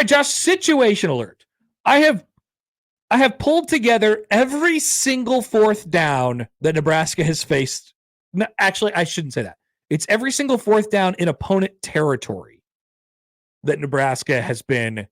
right, Josh, situation alert. I have pulled together every single fourth down that Nebraska has faced. No, actually, I shouldn't say that. It's every single fourth down in opponent territory that Nebraska has been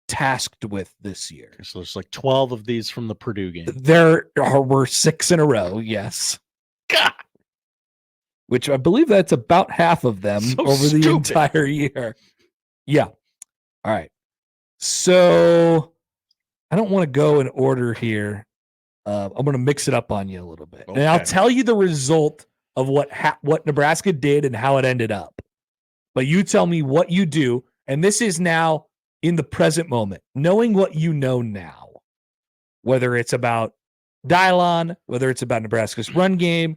tasked with this year. So there's like 12 of these from the Purdue game. Were 6 in a row, yes. God. Which I believe that's about half of them over the entire year. Yeah. All right. So I don't want to go in order here. I'm going to mix it up on you a little bit. Okay. And I'll tell you the result of what Nebraska did and how it ended up. But you tell me what you do. And this is now in the present moment, knowing what you know now, whether it's about Dylon, whether it's about Nebraska's run game,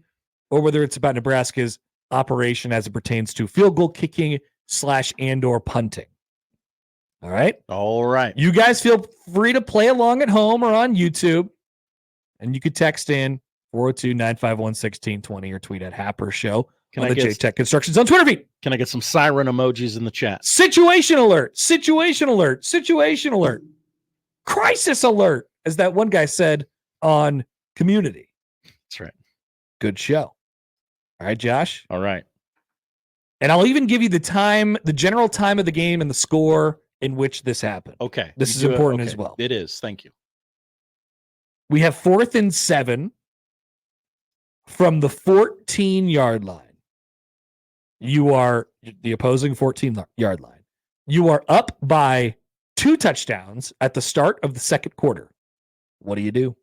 or whether it's about Nebraska's operation as it pertains to field goal kicking / and/or punting. All right? All right. You guys feel free to play along at home or on YouTube, and you could text in 402-951-1620 or tweet at Happer Show on the J-Tech Constructions on Twitter feed. Can I get some siren emojis in the chat? Situation alert, situation alert, situation alert, crisis alert, as that one guy said on Community. That's right. Good show. All right, Josh. All right. And I'll even give you the time, the general time of the game and the score in which this happened. Okay. This is important as well. It is. Thank you. We have 4th and 7 from the 14-yard line. You are the opposing 14-yard line. You are up by 2 touchdowns at the start of the second quarter. What do?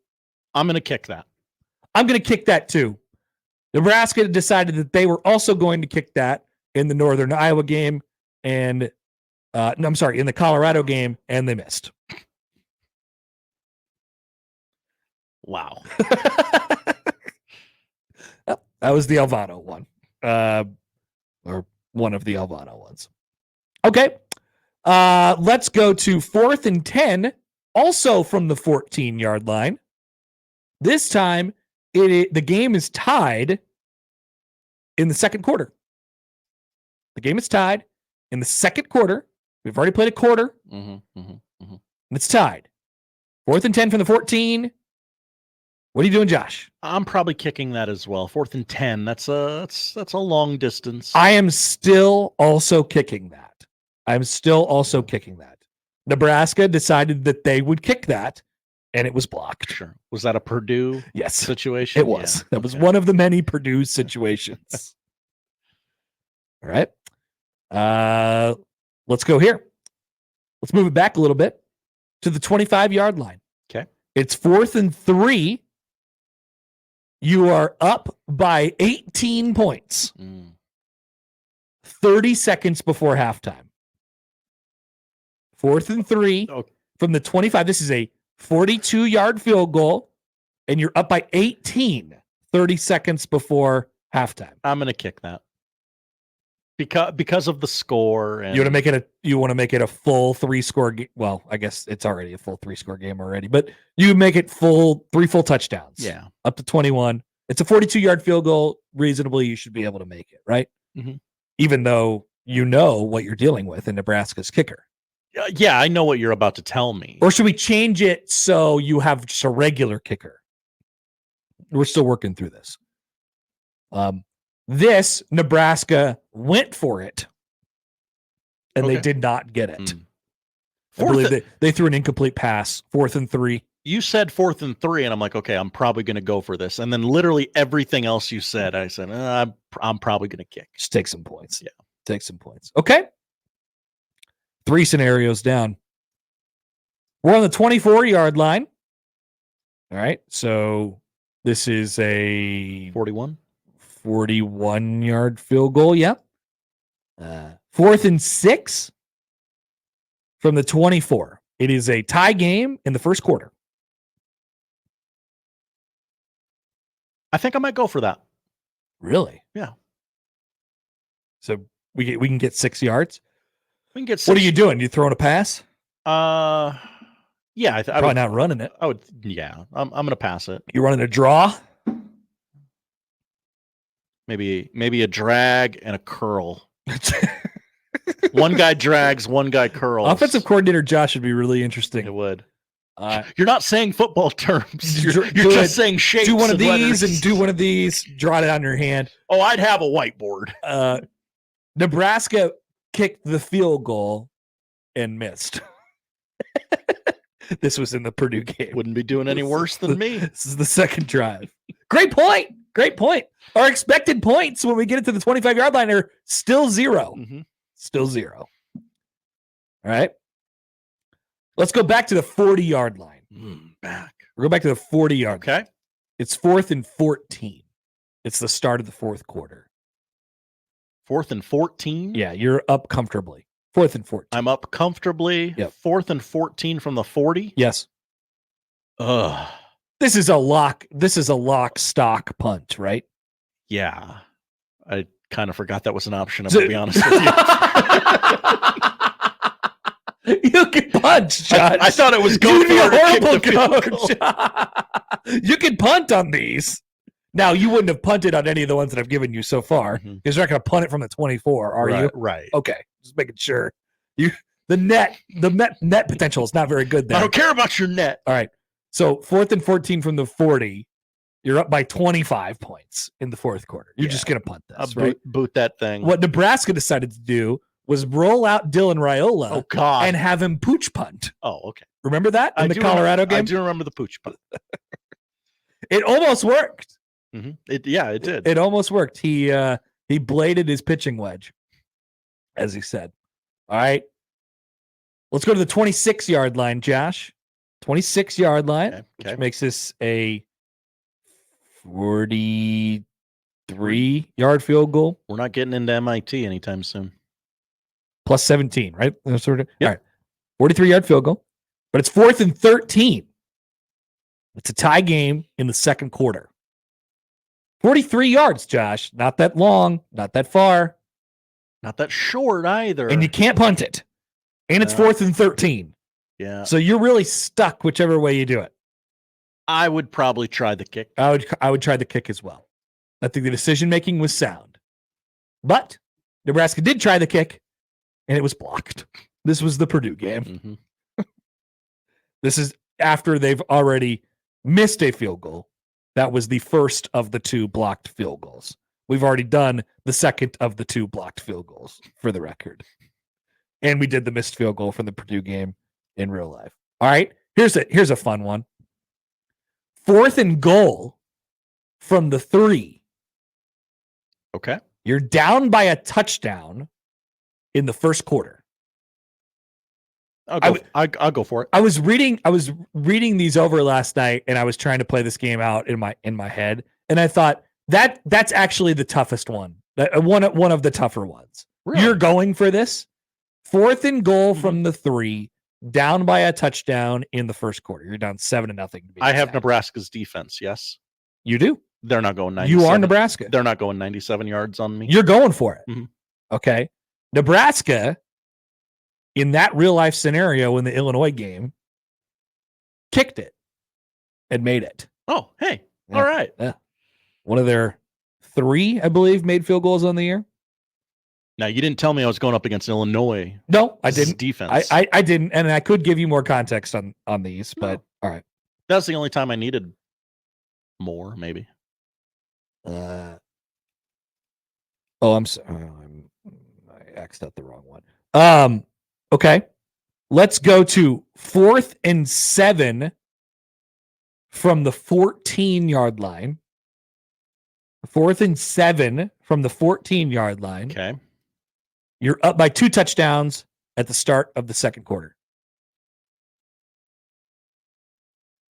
I'm going to kick that. I'm going to kick that too. Nebraska decided that they were also going to kick that in the Northern Iowa game and in the Colorado game, and they missed. Wow. That was the Alvano one. Or one of the Alvano ones. Okay. Let's go to 4th and 10, also from the 14-yard line. This time, the game is tied in the second quarter. The game is tied in the second quarter. We've already played a quarter. And it's tied. 4th and 10 from the 14. What are you doing, Josh? I'm probably kicking that as well. 4th and 10. That's a long distance. I am still also kicking that. Nebraska decided that they would kick that, and it was blocked. Sure. Was that a Purdue situation? It was. Yeah. That was one of the many Purdue situations. All right. Let's go here. Let's move it back a little bit to the 25-yard line. Okay. It's 4th and 3. You are up by 18 points. 30 seconds before halftime. 4th and 3 from the 25. This is a 42-yard field goal, and you're up by 18 30 seconds before halftime. I'm going to kick that. Because of the score. And... You want to make it a full 3-score game. Well, I guess it's already a full 3-score game already, but you make it 3 full touchdowns. Yeah. Up to 21. It's a 42-yard field goal. Reasonably, you should be able to make it, right? Mm-hmm. Even though you know what you're dealing with in Nebraska's kicker. Yeah, I know what you're about to tell me. Or should we change it so you have just a regular kicker? We're still working through this. This, Nebraska went for it, and they did not get it. I believe they threw an incomplete pass, 4th and 3. You said 4th and 3, and I'm like, okay, I'm probably going to go for this. And then literally everything else you said, I said, I'm probably going to kick. Just take some points. Yeah. Take some points. Okay. 3 scenarios down. We're on the 24-yard line. All right. So this is a 41-yard field goal. Yeah. 4th and 6 from the 24. It is a tie game in the first quarter. I think I might go for that. Really? Yeah. So we can get 6 yards. We can get 6. What are you doing? You throwing a pass? Yeah. Probably not running it. I would. Yeah. I'm going to pass it. You running a draw? Maybe a drag and a curl. One guy drags, one guy curls. Offensive coordinator Josh would be really interesting. It would. You're not saying football terms. You're just saying shapes. Do one of these and do one of these. Draw it on your hand. Oh, I'd have a whiteboard. Nebraska kicked the field goal and missed. This was in the Purdue game. Wouldn't be doing any worse than me. This is the second drive. Great point. Great point. Our expected points when we get it to the 25-yard line are still 0. Mm-hmm. Still 0. All right. Let's go back to the 40-yard line. Back. We'll go back to the 40-yard line. Okay. It's 4th and 14. It's the start of the fourth quarter. 4th and 14? Yeah, you're up comfortably. 4th and 14. I'm up comfortably. Yep. 4th and 14 from the 40? Yes. Ugh. This is a lock stock punt, right? Yeah. I kind of forgot that was an option, I'm going to be honest with you. You can punt, Josh. I thought it was going to for a horrible coach. You can punt on these. Now, you wouldn't have punted on any of the ones that I've given you so far because you're not going to punt it from the 24, are you? Right. Okay, just making sure. The net potential is not very good there. I don't care about your net. All right. So 4th and 14 from the 40. You're up by 25 points in the fourth quarter. You're just going to punt this, right? Boot that thing. What Nebraska decided to do was roll out Dylan Raiola and have him pooch punt. Oh, okay. Remember that in the Colorado game? I do remember the pooch punt. It almost worked. Mm-hmm. It did. It almost worked. He bladed his pitching wedge, as he said. All right. Let's go to the 26-yard line, Josh. 26-yard line, which makes this a 43-yard field goal. We're not getting into MIT anytime soon. Plus 17, right? Yep. All right. 43-yard field goal, but it's 4th and 13. It's a tie game in the second quarter. 43 yards, Josh. Not that long, not that far. Not that short either. And you can't punt it. And it's 4th and 13. Yeah. So you're really stuck whichever way you do it. I would probably try the kick. I would try the kick as well. I think the decision-making was sound. But Nebraska did try the kick, and it was blocked. This was the Purdue game. Mm-hmm. This is after they've already missed a field goal. That was the first of the 2 blocked field goals. We've already done the second of the 2 blocked field goals, for the record. And we did the missed field goal from the Purdue game in real life. All right, here's a fun one. 4th and goal from the 3. Okay. You're down by a touchdown in the first quarter. I'll go for it. I was reading these over last night, and I was trying to play this game out in my head, and I thought that's actually the toughest one. One of the tougher ones. Really? You're going for this 4th and goal from the 3, down by a touchdown in the first quarter. You're down 7-0. I have Nebraska's defense. Yes, you do. They're not going 97. You are Nebraska. They're not going 97 yards on me. You're going for it. Mm-hmm. Okay. Nebraska, in that real life scenario in the Illinois game, kicked it and made it. Oh, hey. Yeah. All right. Yeah. One of their 3, I believe, made field goals on the year. Now, you didn't tell me I was going up against Illinois. No, I didn't. Defense. I didn't, and I could give you more context on these, but all right. That's the only time I needed more, maybe. I'm sorry. I X'd out the wrong one. Okay. Let's go to 4th and 7 from the 14-yard line. 4th and 7 from the 14-yard line. Okay. You're up by 2 touchdowns at the start of the second quarter.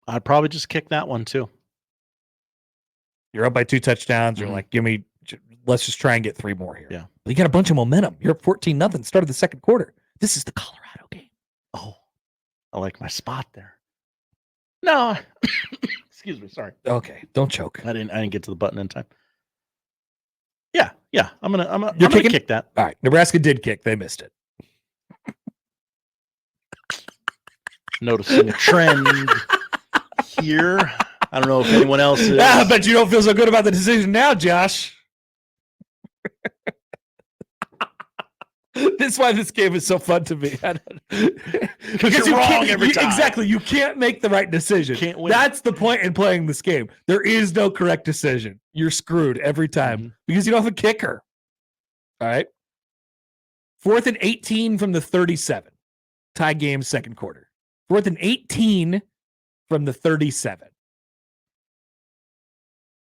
I'd probably just kick that one too. You're up by 2 touchdowns. You're like, let's just try and get 3 more here. Yeah. But you got a bunch of momentum. You're up 14-0. Start of the second quarter. This is the Colorado game. Oh, I like my spot there. No. Excuse me. Sorry. Okay. Don't choke. I didn't get to the button in time. Yeah. I'm gonna kick that. All right. Nebraska did kick. They missed it. Noticing a trend here. I don't know if anyone else is. I bet you don't feel so good about the decision now, Josh. This is why this game is so fun to me. Because you're wrong every time. Exactly. You can't make the right decision. Can't win. That's the point in playing this game. There is no correct decision. You're screwed every time because you don't have a kicker. All right. 4th and 18 from the 37. Tie game, second quarter. 4th and 18 from the 37.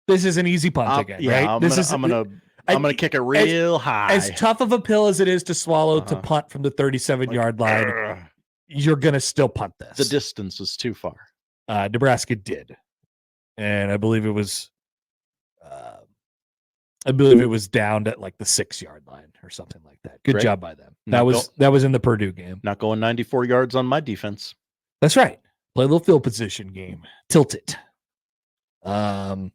This is an easy punt again, right? I'm gonna kick it real high. As tough of a pill as it is to swallow to punt from the 37-yard line, you're gonna still punt this. The distance is too far. Nebraska did, and I believe it was down at like the 6-yard line or something like that. Good job by them. That was in the Purdue game. Not going 94 yards on my defense. That's right. Play a little field position game. Tilt it. All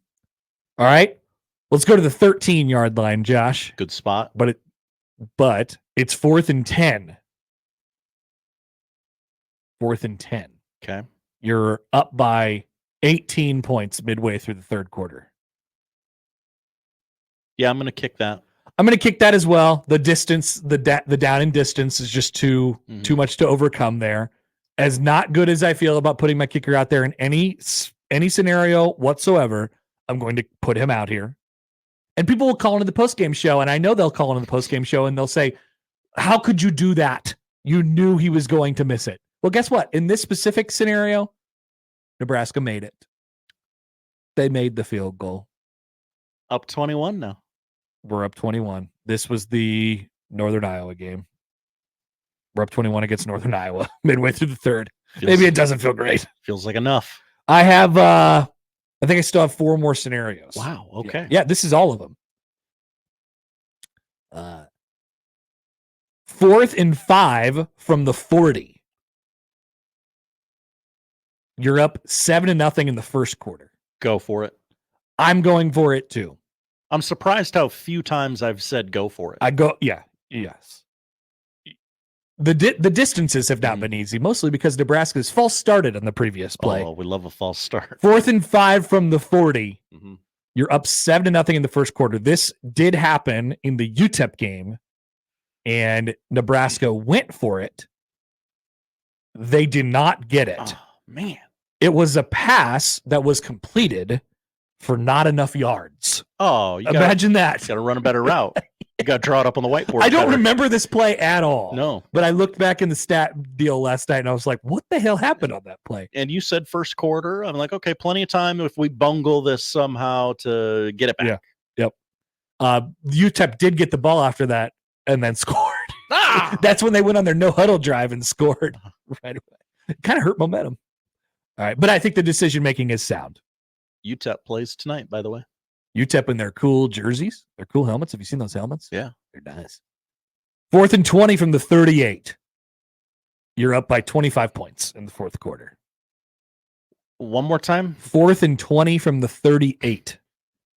right. Let's go to the 13-yard line, Josh. Good spot. But it's 4th and 10. 4th and 10. Okay. You're up by 18 points midway through the third quarter. Yeah, I'm going to kick that. I'm going to kick that as well. The distance, the down in distance is just too much to overcome there. As not good as I feel about putting my kicker out there in any scenario whatsoever, I'm going to put him out here. And people will call into the postgame show, and I know they'll call into the postgame show, and they'll say, how could you do that? You knew he was going to miss it. Well, guess what? In this specific scenario, Nebraska made it. They made the field goal. Up 21 now. We're up 21. This was the Northern Iowa game. We're up 21 against Northern Iowa midway through the third. Maybe it doesn't feel great. Feels like enough. I think I still have 4 more scenarios. Wow. Okay. Yeah, this is all of them. 4th and 5 from the 40. You're up 7-0 in the first quarter. Go for it. I'm going for it too. I'm surprised how few times I've said go for it. Yes. The distances have not been easy, mostly because Nebraska's false started on the previous play. Oh, we love a false start. 4th and 5 from the 40. You're up 7-0 in the first quarter. This did happen in the UTEP game, and Nebraska went for it. They did not get it. Oh, man. It was a pass that was completed for not enough yards. Oh, imagine that. You got to run a better route. You got to draw it up on the whiteboard. I don't remember this play at all. No. But I looked back in the stat deal last night and I was like, what the hell happened on that play? And you said first quarter. I'm like, okay, plenty of time if we bungle this somehow to get it back. Yeah. Yep. UTEP did get the ball after that and then scored. That's when they went on their no huddle drive and scored right away. It kind of hurt momentum. All right. But I think the decision making is sound. UTEP plays tonight, by the way. UTEP in their cool jerseys, their cool helmets. Have you seen those helmets? Yeah. They're nice. 4th and 20 from the 38. You're up by 25 points in the fourth quarter. One more time. 4th and 20 from the 38.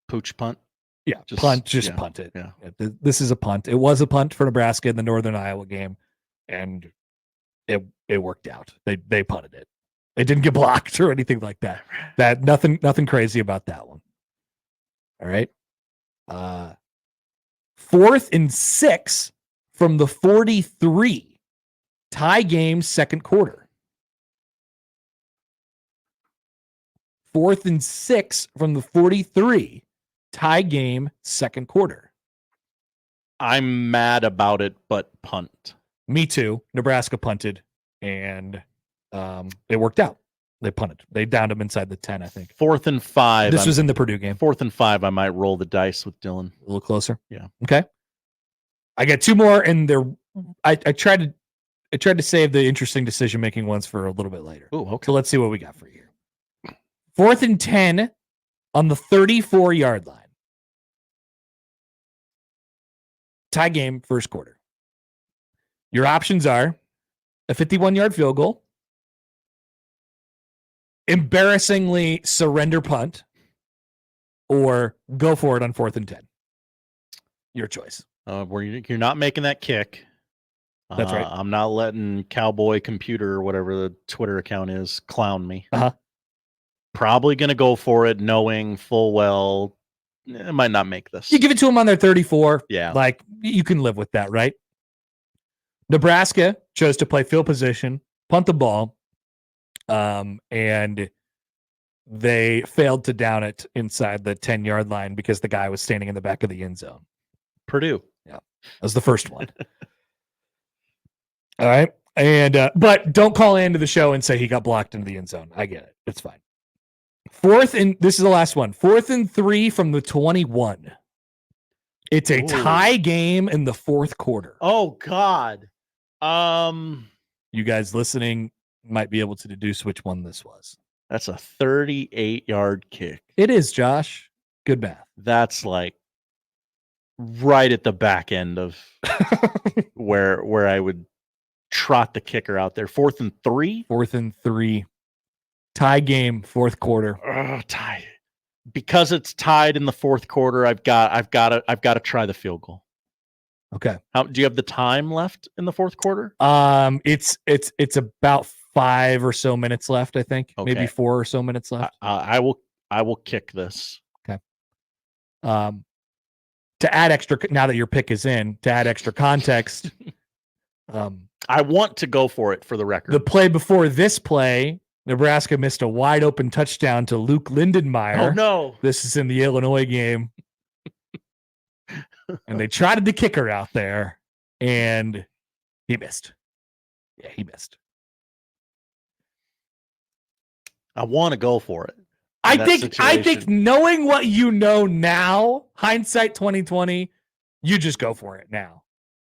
Pooch punt. Yeah, punt it. Yeah. This is a punt. It was a punt for Nebraska in the Northern Iowa game, and it worked out. They punted it. It didn't get blocked or anything like that. Nothing crazy about that one. All right. 4th and 6 from the 43. Tie game, second quarter. 4th and 6 from the 43. Tie game, second quarter. I'm mad about it, but punt. Me too. Nebraska punted, and it worked out. They punted. They downed him inside the 10, I think. 4th and 5. This was in the Purdue game. 4th and 5, I might roll the dice with Dylan. A little closer. Yeah. Okay. I got 2 more, and I tried to save the interesting decision-making ones for a little bit later. Oh, okay. So let's see what we got for you. 4th and 10 on the 34-yard line. Tie game, first quarter. Your options are a 51-yard field goal, embarrassingly surrender punt, or go for it on 4th and 10. Your choice. Where you're not making that kick. That's right. I'm not letting Cowboy Computer or whatever the Twitter account is clown me. Probably going to go for it, knowing full well it might not make this. You give it to them on their 34. Yeah. Like, you can live with that, right? Nebraska chose to play field position, punt the ball, and they failed to down it inside the 10-yard line because the guy was standing in the back of the end zone. Purdue. Yeah, that was the first one. All right. And but don't call into the show and say he got blocked into the end zone. I get it. It's fine. This is the last one. 4th and 3 from the 21. It's a tie game in the fourth quarter. Oh God. You guys listening might be able to deduce which one this was. That's a 38-yard kick. It is, Josh. Good math. That's like right at the back end of where I would trot the kicker out there. 4th and 3. 4th and 3. Tie game, fourth quarter. Tie. Because it's tied in the fourth quarter, I've got to try the field goal. Okay. Do you have the time left in the fourth quarter? It's about 5 or so minutes left, I think. Okay. Maybe 4 or so minutes left. I will kick this. Okay. To add extra, now that your pick is in, to add extra context, I want to go for it for the record. The play before this play, Nebraska missed a wide open touchdown to Luke Lindenmeyer. Oh no! This is in the Illinois game. And they tried the kicker out there, and he missed. Yeah, he missed. I want to go for it. I think knowing what you know now, hindsight 2020, you just go for it now.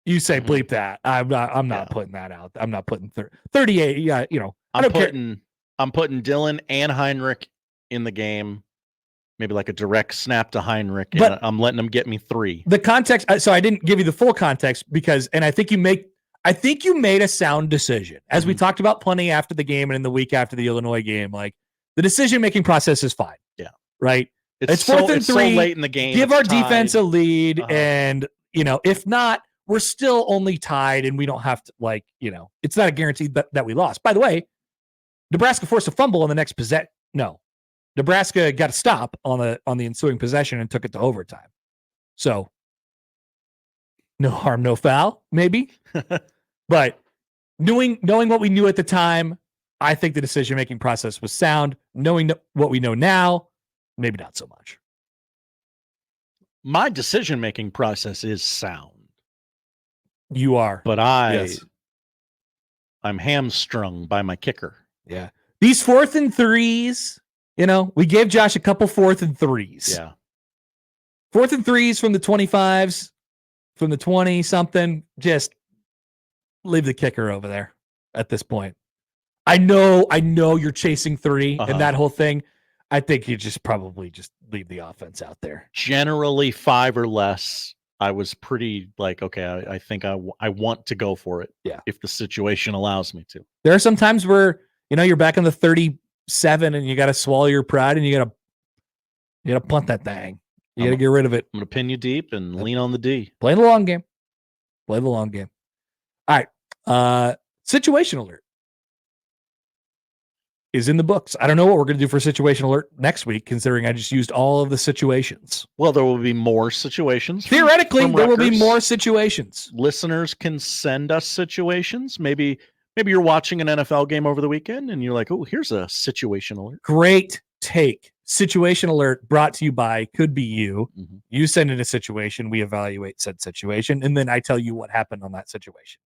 You say bleep that. I'm not putting that out. I'm not putting 38. Yeah, I'm putting Dylan and Heinrich in the game. Maybe like a direct snap to Heinrich, and but I'm letting him get me 3. The context, so I didn't give you the full context because, and I think you made a sound decision. As we talked about plenty after the game and in the week after the Illinois game, like the decision-making process is fine. Yeah. Right? It's 4th and 3. So late in the game. Give our defense a lead, and, if not, we're still only tied, and we don't have to, it's not a guarantee that we lost. By the way, Nebraska forced a fumble on the next possession. No. Nebraska got a stop on the ensuing possession and took it to overtime. So, no harm, no foul, maybe. But knowing what we knew at the time, I think the decision-making process was sound. Knowing what we know now, maybe not so much. My decision-making process is sound. You are. But I'm hamstrung by my kicker. Yeah. These 4th and 3s, we gave Josh a couple 4th and 3s. Yeah. 4th and 3s from the 25s, from the 20-something, just leave the kicker over there at this point. I know you're chasing 3 and that whole thing. I think you probably leave the offense out there. Generally 5 or less. I was pretty okay, I think I want to go for it. Yeah. If the situation allows me to. There are some times where, you're back in the 37 and you got to swallow your pride and you got to punt that thing. You got to get rid of it. I'm going to pin you deep and lean on the D. Play the long game. All right. Situation alert is in the books. I don't know what we're going to do for situation alert next week, considering I just used all of the situations. Well, there will be more situations. Theoretically, there will be more situations. Listeners can send us situations. Maybe you're watching an NFL game over the weekend and you're like, oh, here's a situation alert. Great take. Situation alert brought to you by Could Be You. You send in a situation, we evaluate said situation, and then I tell you what happened on that situation.